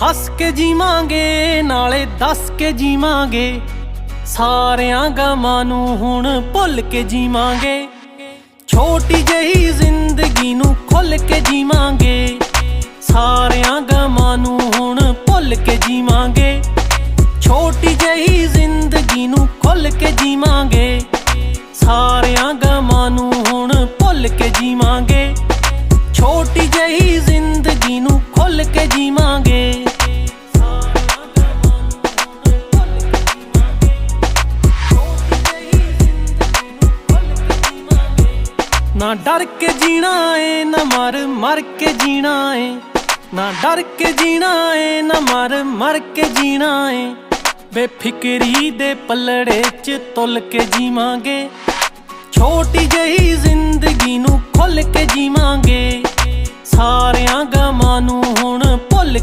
ਹੱਸ ਕੇ ਜੀਵਾਂਗੇ ਨਾਲੇ ਦੱਸ ਕੇ ਜੀਵਾਂਗੇ, ਸਾਰਿਆਂ ਗਮਾਂ ਨੂੰ ਹੁਣ ਭੁੱਲ ਕੇ ਜੀਵਾਂਗੇ। ਛੋਟੀ ਜਿਹੀ ਜ਼ਿੰਦਗੀ ਨੂੰ ਖੁੱਲ ਕੇ ਜੀਵਾਂਗੇ, ਸਾਰਿਆਂ ਗਮਾਂ ਨੂੰ ਹੁਣ ਭੁੱਲ ਕੇ ਜੀਵਾਂਗੇ। ਛੋਟੀ ਜਿਹੀ ਜ਼ਿੰਦਗੀ ਨੂੰ ਖੁੱਲ ਕੇ ਜੀਵਾਂਗੇ, ਸਾਰਿਆਂ ਗਮਾਂ ਨੂੰ ਹੁਣ ਭੁੱਲ ਕੇ ਜੀਵਾਂਗੇ। ਛੋਟੀ ਜਿਹੀ ਜ਼ਿੰਦਗੀ ਨੂੰ ਖੁੱਲ ਕੇ ਜੀਵਾਂਗੇ, ਸਾਰਿਆਂ ਗਮਾਂ ਨੂੰ ਹੁਣ ਭੁੱਲ ਕੇ ਜੀਵਾਂਗੇ। ਛੋਟੀ ਜਿਹੀ ਜ਼ਿੰਦਗੀ ਨੂੰ ਖੁੱਲ ਕੇ ਜੀਵਾਂਗੇ। ਨਾ ਡਰ ਕੇ ਜੀਣਾ ਏ ਨਾ ਮਰ ਕੇ ਜੀਣਾ ਏ, ਨਾ ਡਰ ਕੇ ਜੀਣਾ ਏ ਨਾ ਮਰ ਕੇ ਜੀਣਾ ਏ। ਬੇਫਿਕਰੀ ਦੇ ਪੱਲੜੇ 'ਚ ਤੁਲ ਕੇ ਜੀਵਾਂਗੇ, ਛੋਟੀ ਜਿਹੀ ਜ਼ਿੰਦਗੀ ਨੂੰ ਖੁੱਲ ਕੇ ਜੀਵਾਂਗੇ। ਸਾਰਿਆਂ ਗਮਾਂ ਨੂੰ ਹੁਣ ਭੁੱਲ